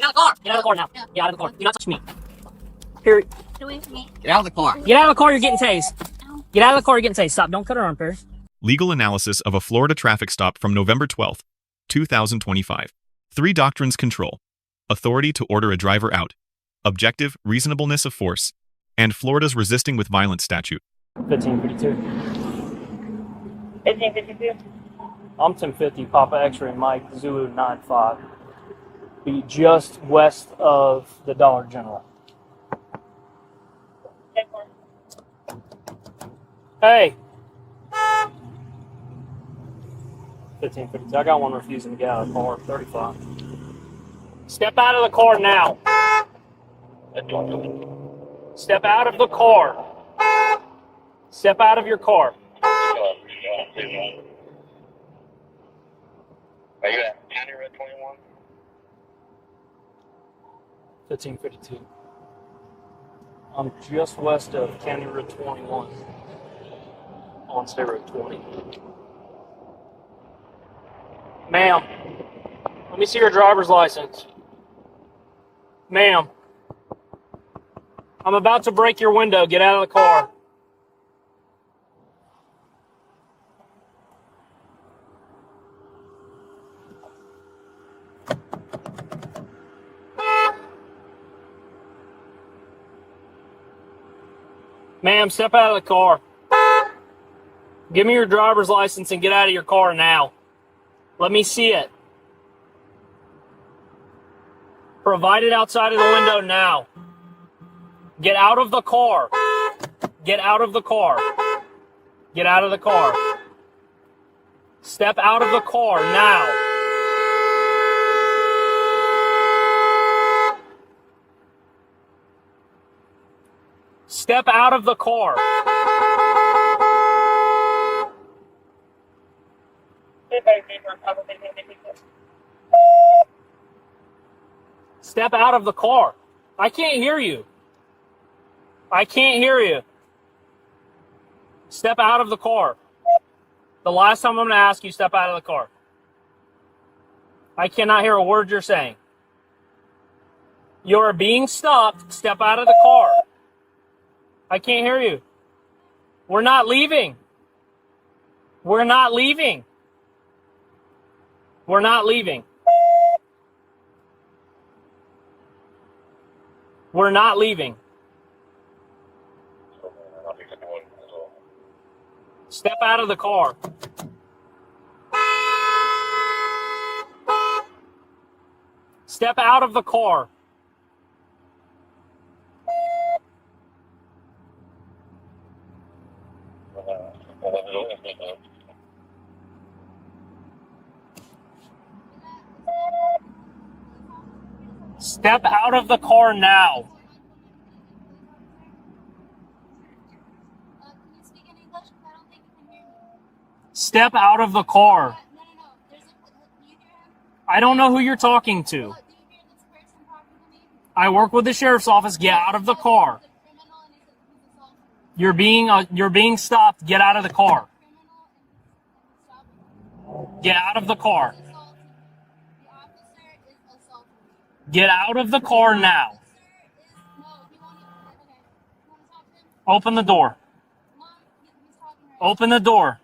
out of the car. Get out of the car now. Get out of the car. Do not touch me. Here. Get away from me. Get out of the car. Get out of the car. You're getting tased. Get out of the car. You're getting tased. Stop. Don't cut her arm, Paris. Legal analysis of a Florida traffic stop from November 12, 2025. 3 doctrines control: authority to order a driver out, objective reasonableness of force, and Florida's resisting with violence statute. 1552. 1552. I'm 1050. Papa X-ray Mike Zulu 95. Be just west of the Dollar General. Hey. 1552. I got one refusing to get out of the car. 35. Step out of the car now. Step out of the car. Step out of your car. Are you at County Road 21? 1552. I'm just west of County Road 21 on State Road 20. Ma'am, let me see your driver's license. Ma'am, I'm about to break your window. Get out of the car. Ma'am, step out of the car. Give me your driver's license and get out of your car now. Let me see it. Provide it outside of the window now. Get out of the car. Get out of the car. Get out of the car. Step out of the car now. Step out of the car. Step out of the car. I can't hear you. I can't hear you. Step out of the car. The last time I'm going to ask you, step out of the car. I cannot hear a word you're saying. You're being stopped. Step out of the car. I can't hear you. We're not leaving. We're not leaving. We're not leaving. We're not leaving. Step out of the car. Step out of the car. Step out of the car now. Step out of the car. I don't know who you're talking to. I work with the sheriff's office. Get out of the car. You're being stopped. Get out of the car. Get out of the car. Get out of the car now. Open the door. Open the door.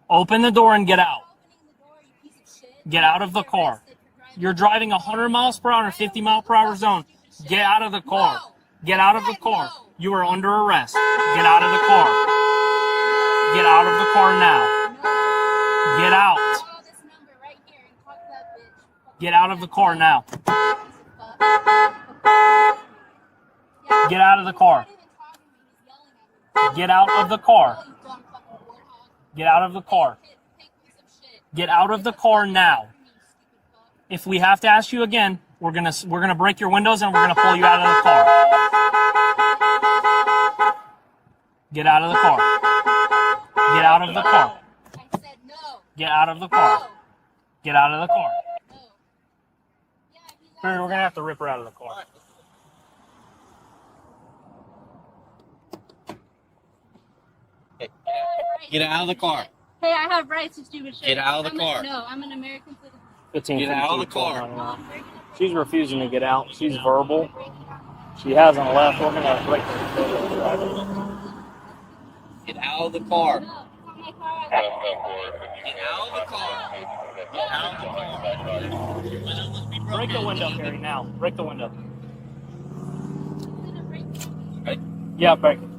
Open the door and get out. Get out of the car. You're driving 100 miles per hour in a 50 mile per hour zone. Get out of the car. Get out of the car. You are under arrest. Get out of the car. Get out of the car now. Get out. Get out of the car now. Get out of the car. Get out of the car. Get out of the car. Get out of the car now. If we have to ask you again, we're gonna break your windows and we're gonna pull you out of the car. Get out of the car. Get out of the car. Get out of the car. Get out of the car. We're gonna have to rip her out of the car. Get out of the car. Hey, I have rights to stupid shit. Get out of the car. No, I'm an American citizen. 15, Get out of the car. I'm breaking She's refusing to get out. She's verbal. She hasn't left. We're gonna break her. Get out of the car. No, it's not my car. Get out of the car. Get out of the car. Window must be broken. Break the window, Perry, now. Break the window. Okay. Yeah, break it.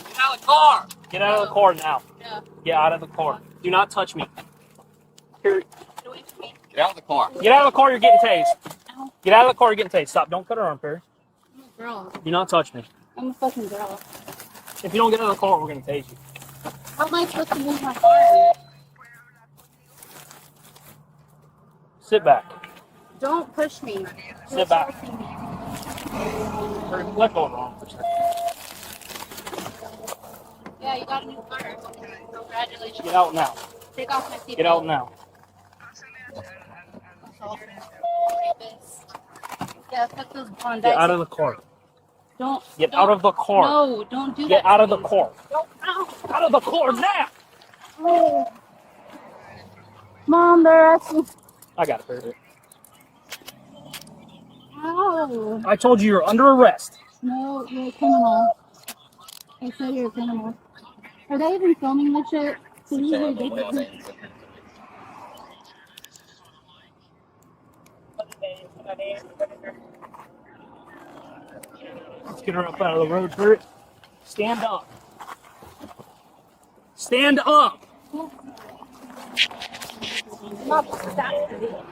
Get out of the car. Get out of the car now. No. Get out of the car. Do not touch me. Perry, Get away from me. Get out of the car. get out of the car, you're getting tased. Ow. Get out of the car, you're getting tased. Stop, don't cut her arm, Perry. I'm a girl. Do not touch me. I'm a fucking girl. If you don't get out of the car, we're gonna tase you. How am I supposed to move my car? Sit back. Don't push me. Sit back. You're forcing me. Perry, let go of the arm. Yeah, you got a new car. Congratulations. Get out now. Take off my seatbelt. Get out now. Rapist. Yeah, put those blonde Get eyes. out of the car. Don't. Get don't- out of the car. No, don't do that. Get out of the to me. car. Don't. Ow. Out of the car now! Oh. Mom, they're asking. I got it, Perry. Ow. I told you you're under arrest. No, you're a criminal. I said you're a criminal. Are they even filming this shit? So usually they do. Let's get her up out of the road, Perry. Stand up. Stand up! Not that.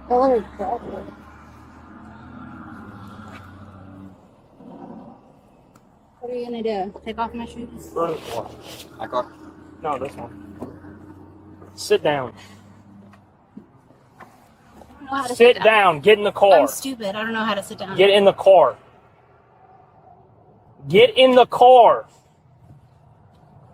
Oh, God. What are you gonna do? Take off my shoes? Run the car. My car. No, this one. Sit down. I don't know how to Sit down. Get in the car. I'm stupid. I don't know how to sit down. Get in the car. Get in the car.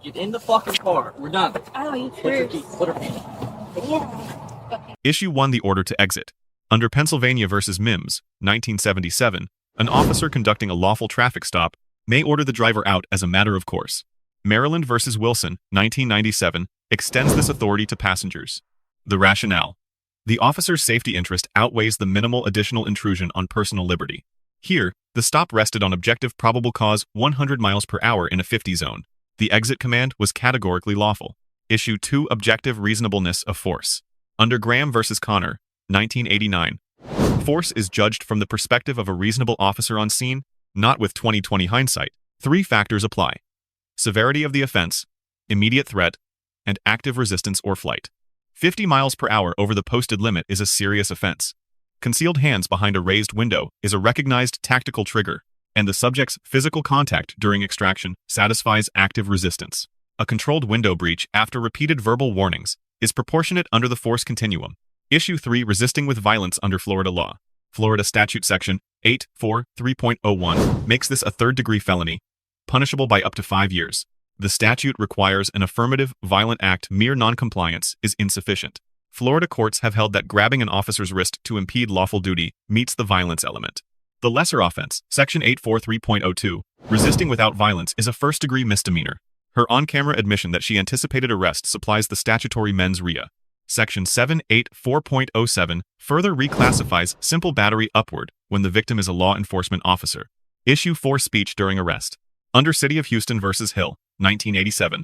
Get in the fucking car. We're done. Oh, you Put your cursed. feet. Put her feet. Yeah. Okay. Issue 1 The order to exit. Under Pennsylvania v. Mimms, 1977, an officer conducting a lawful traffic stop may order the driver out as a matter of course. Maryland v. Wilson, 1997, extends this authority to passengers. The rationale. The officer's safety interest outweighs the minimal additional intrusion on personal liberty. Here, the stop rested on objective probable cause 100 miles per hour in a 50 zone. The exit command was categorically lawful. Issue 2 Objective reasonableness of force. Under Graham v. Connor, 1989, force is judged from the perspective of a reasonable officer on scene, not with 20/20 hindsight. 3 factors apply: severity of the offense, immediate threat, and active resistance or flight. 50 miles per hour over the posted limit is a serious offense. Concealed hands behind a raised window is a recognized tactical trigger, and the subject's physical contact during extraction satisfies active resistance. A controlled window breach after repeated verbal warnings is proportionate under the force continuum. Issue 3 Resisting with violence under Florida law. Florida Statute Section 843.01 makes this a third-degree felony, punishable by up to 5 years. The statute requires an affirmative, violent act. Mere noncompliance is insufficient. Florida courts have held that grabbing an officer's wrist to impede lawful duty meets the violence element. The lesser offense, Section 843.02, resisting without violence, is a first-degree misdemeanor. Her on-camera admission that she anticipated arrest supplies the statutory mens rea. Section 784.07 further reclassifies simple battery upward when the victim is a law enforcement officer. Issue 4 Speech during arrest. Under City of Houston v. Hill, 1987.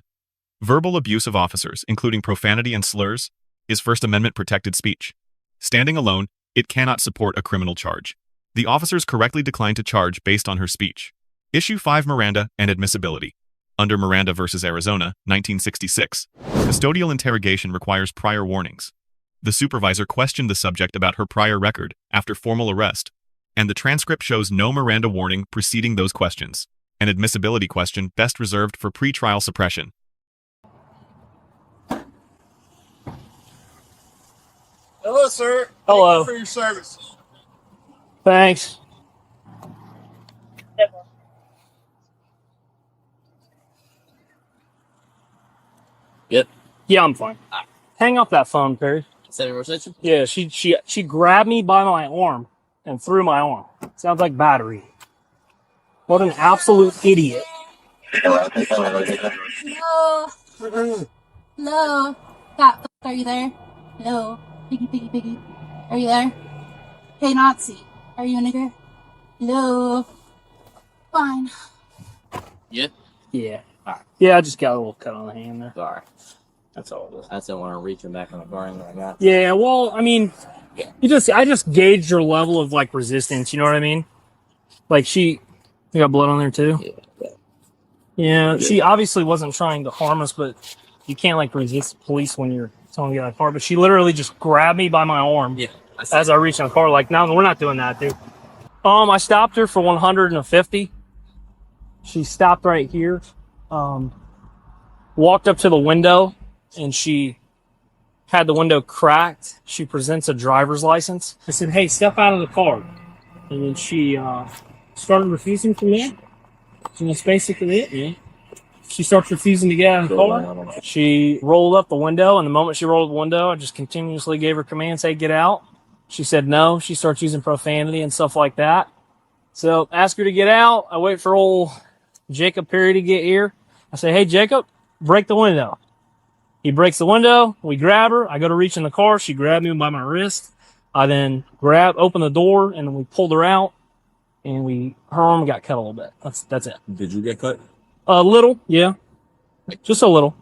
Verbal abuse of officers, including profanity and slurs, is First Amendment protected speech. Standing alone, it cannot support a criminal charge. The officers correctly declined to charge based on her speech. Issue 5 Miranda and admissibility. Under Miranda v. Arizona, 1966, custodial interrogation requires prior warnings. The supervisor questioned the subject about her prior record after formal arrest, and the transcript shows no Miranda warning preceding those questions. An admissibility question best reserved for pre-trial suppression. Hello, sir. Hello. Thank you for your service. Thanks. Good. Yeah, I'm fine. Hang up that phone, Perry. Set a reception. Yeah, she grabbed me by my arm and threw my arm. Sounds like battery. What an absolute idiot. Hello. Hello. Fat fuck, are you there? Hello. Piggy. Are you there? Hey, Nazi. Are you a nigger? Hello. Fine. Yeah. Yeah. Yeah, I just got a little cut on the hand there. Sorry. That's all it is. I still want to reach him back on the car and like that. Yeah, well, I mean, I just gauged your level of like resistance. You know what I mean? Like you got blood on there too. Yeah. She obviously wasn't trying to harm us, but you can't like resist police when you're telling me to get out of the car. But she literally just grabbed me by my arm as I reached in the car. Like, no, we're not doing that, dude. I stopped her for 150. She stopped right here. Walked up to the window, and she had the window cracked. She presents a driver's license. I said, "Hey, step out of the car." And then she started refusing from there. So that's basically it, man. She starts refusing to get out of the car. She rolled up the window, and the moment she rolled the window, I just continuously gave her commands, "Hey, get out." She said no. She starts using profanity and stuff like that. So ask her to get out. I wait for old Jacob Perry to get here. I say, "Hey, Jacob, break the window." He breaks the window. We grab her. I go to reach in the car. She grabbed me by my wrist. I then open the door, and then we pulled her out, and her arm got cut a little bit. That's it. Did you get cut? A little, yeah, just a little.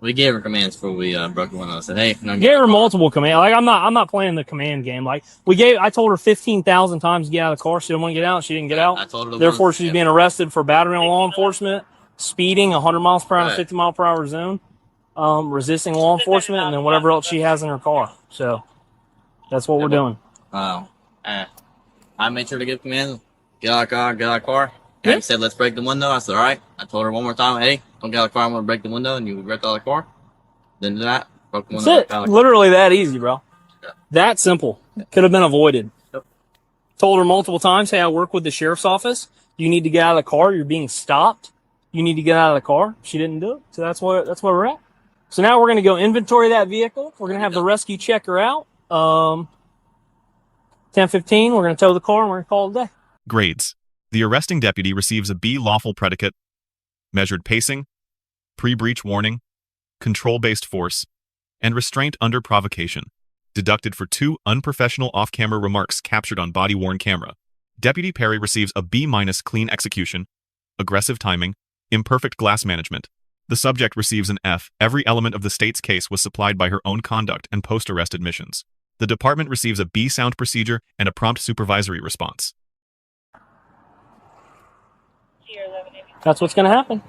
We gave her commands before we broke the window. I said, "Hey, no, Gave her multiple commands. Like I'm not playing the command game. Like I told her 15,000 times to get out of the car. She didn't want to get out. She didn't get out. I told her to Therefore, move. she's being arrested for battery on law enforcement, speeding 100 miles per hour, 50 mile per hour zone, resisting law enforcement, and then whatever else she has in her car. So that's what we're doing. I made sure to give commands. Get out of the car. Get out of the car. Yeah. And said, "Let's break the window." I said, "All right." I told her one more time, "Hey, don't get out of the car. I'm going to break the window." And you wrecked out of the car. Then do that. Broke the window. That's it. Literally that easy, bro. Yeah. That simple. Could have been avoided. Yep. Told her multiple times, "Hey, I work with the sheriff's office. You need to get out of the car. You're being stopped. You need to get out of the car." She didn't do it. So that's where we're at. So now we're going to go inventory that vehicle. We're going to have the rescue check her out. 10:15, we're going to tow the car and we're going to call it a day. Grades. The arresting deputy receives a B lawful predicate, measured pacing, pre-breach warning, control-based force, and restraint under provocation, deducted for 2 unprofessional off-camera remarks captured on body-worn camera. Deputy Perry receives a B- clean execution, aggressive timing, imperfect glass management. The subject receives an F. Every element of the state's case was supplied by her own conduct and post-arrest admissions. The department receives a B sound procedure and a prompt supervisory response. That's what's going to happen.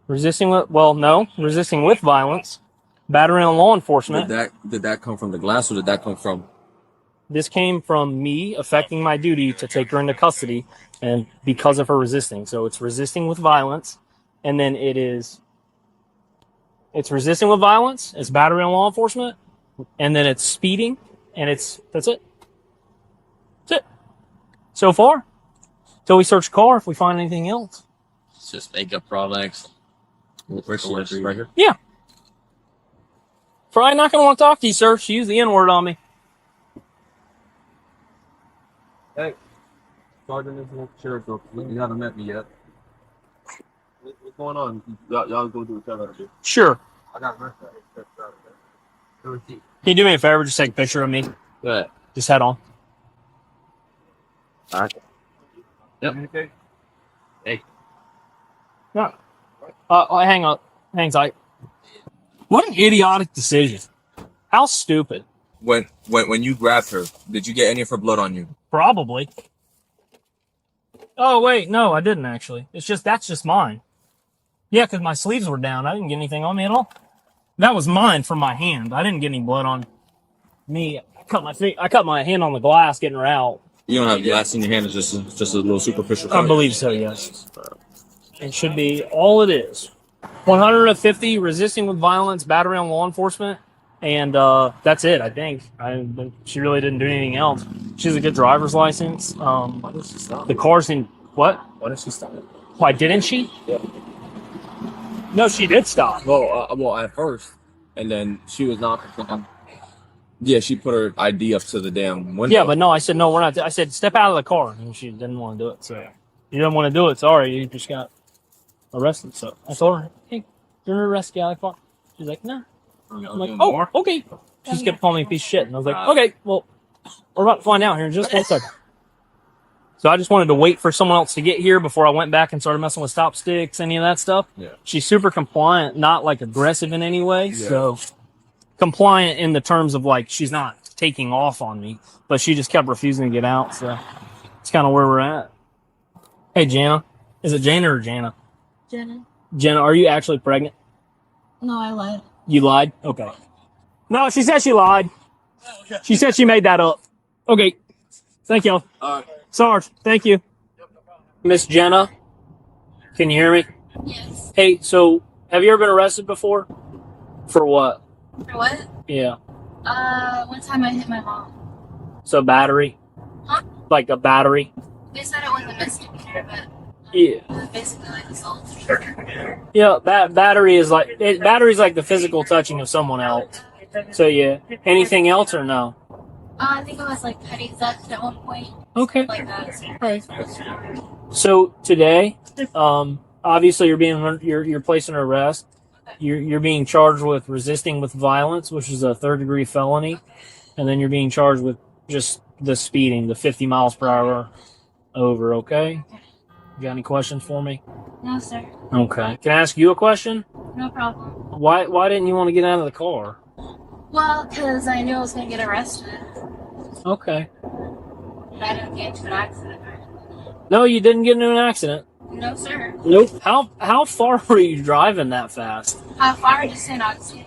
Resisting with violence, battery on law enforcement. Did that come from the glass, or did that come from? This came from me affecting my duty to take her into custody, and because of her resisting. So it's resisting with violence, and then it's resisting with violence, it's battery on law enforcement, and then it's speeding, and that's it. That's it. So far. Till we search the car if we find anything else. It's just makeup products. Right here. Yeah. Probably not going to want to talk to you, sir. She used the N-word on me. Hey, Sergeant is the sheriff's office. You haven't met me yet. What's going on? Y'all go do each other. Sure. I got my Can you do me a favor? Just take a picture of me. Go ahead. Just head on. All right. Yep. Okay. Hey. No. Hang on. Hang tight. What an idiotic decision. How stupid. When you grabbed her, did you get any of her blood on you? Probably. Oh, wait. No, I didn't actually. That's just mine. Yeah, because my sleeves were down. I didn't get anything on me at all. That was mine from my hand. I didn't get any blood on me. I cut my hand on the glass getting her out. You don't have glass in your hand. It's just a little superficial. I believe so, yes. It should be all it is. 150, resisting with violence, battery on law enforcement, and that's it, I think. She really didn't do anything else. She has a good driver's license. Why did she stop? The car's in... What? Why did she stop? Why didn't she? Yeah. No, she did stop. Well, at first, and then she was not. Yeah, she put her ID up to the damn window. Yeah, but no, I said, no, we're not. I said, step out of the car. And she didn't want to do it. So you didn't want to do it. Sorry, you just got arrested. So I told her, hey, you're under arrest, get out of the car. She's like, nah. I'm like, oh, okay. She just kept calling me a piece of shit. And I was like, okay, well, we're about to find out here in just 1 second. So I just wanted to wait for someone else to get here before I went back and started messing with stop sticks, any of that stuff. Yeah. She's super compliant, not like aggressive in any way. Yeah. So compliant in the terms of like she's not taking off on me, but she just kept refusing to get out. So it's kind of where we're at. Hey, Jana. Is it Jana or Jana? Jenna. Jenna, are you actually pregnant? No, I lied. You lied? Okay. No, she said she lied. She said she made that up. Okay. Thank y'all. All right. Sarge, thank you. Miss Jenna, can you hear me? Yes. Hey, so have you ever been arrested before? For what? For what? Yeah. One time I hit my mom. So battery? Huh? Like a battery? They said it was a misdemeanor, but Yeah. it was basically like assault. Yeah, battery's like the physical touching of someone else. So yeah. Anything else or no? I think it was like petty theft at one point. Okay. Like that. So today, obviously you're placed under arrest. You're being charged with resisting with violence, which is a 3rd-degree felony, and then you're being charged with just the speeding, the 50 miles per hour over. Okay. You got any questions for me? No, sir. Okay. Can I ask you a question? No problem. Why didn't you want to get out of the car? Well, because I knew I was going to get arrested. Okay. But I didn't get into an accident or anything. No, you didn't get into an accident. No, sir. Nope. How far were you driving that fast? How far did you say not to?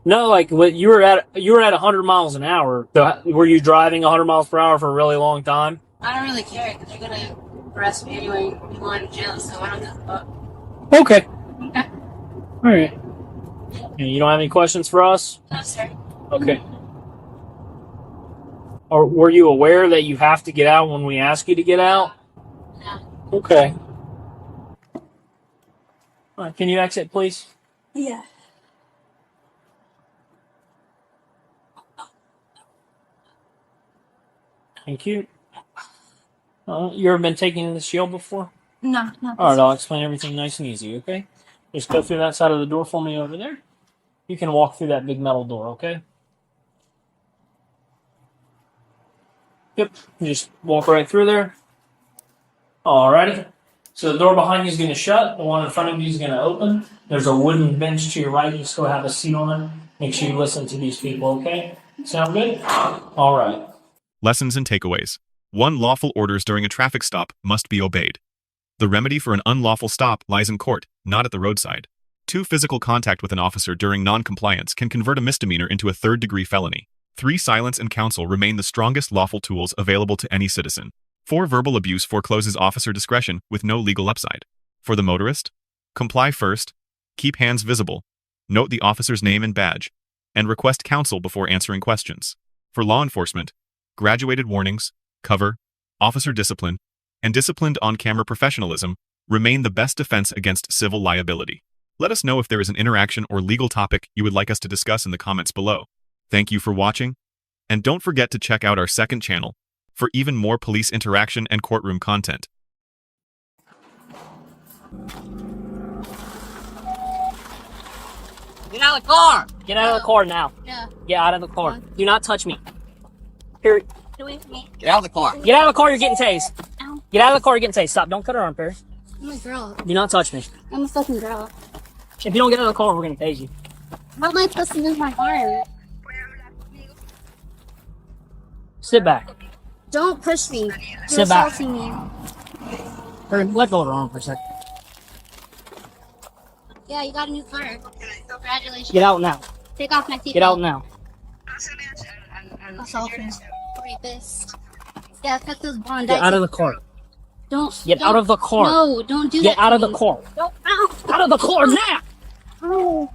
No, like what you were at 100 miles an hour. So were you driving 100 miles per hour for a really long time? I don't really care because they're going to arrest me anyway. I'm going to jail, so I don't give a fuck. Okay. Okay. All right. And you don't have any questions for us? No, sir. Okay. Or were you aware that you have to get out when we ask you to get out? No. Okay. All right, can you exit, please? Yeah. Thank you. You ever been taken to the shield before? No, not All right, this. I'll explain everything nice and easy, okay? Just go through that side of the door for me over there. You can walk through that big metal door, okay? Yep, just walk right through there. Alrighty. So the door behind you is going to shut. The one in front of you is going to open. There's a wooden bench to your right. Just go have a seat on it. Make sure you listen to these people, okay? Sound good? All right. Lessons and takeaways. 1. Lawful orders during a traffic stop must be obeyed. The remedy for an unlawful stop lies in court, not at the roadside. 2. Physical contact with an officer during non-compliance can convert a misdemeanor into a 3rd-degree felony. 3. Silence and counsel remain the strongest lawful tools available to any citizen. 4. Verbal abuse forecloses officer discretion with no legal upside. For the motorist, comply first, keep hands visible, note the officer's name and badge, and request counsel before answering questions. For law enforcement, graduated warnings, cover, officer discipline, and disciplined on-camera professionalism remain the best defense against civil liability. Let us know if there is an interaction or legal topic you would like us to discuss in the comments below. Thank you for watching, and don't forget to check out our second channel for even more police interaction and courtroom content. Get out of the car! Get out of the car now. No. Get out of the car. Do not touch me. Period. Get away from me. Get out of the car. Get out of the car, you're getting tased. Ow. Get out of the car, you're getting tased. Stop, don't cut her arm, Perry. I'm a girl. Do not touch me. I'm a fucking girl. If you don't get out of the car, we're gonna tase you. How am I supposed to move my arm? Sit back. Don't push me. You're Sit back. assaulting me. Perry, let go of her arm for a second. Yeah, you got a new car. Congratulations. Get out now. Take off my seatbelt. Get out now. Assaulter. Rapist. Yeah, cut those bond. Get out of the car. Don't. Get out of the car. No, don't do that. Get out to of the me. car. Don't. Ow. Out of the car now! Ow.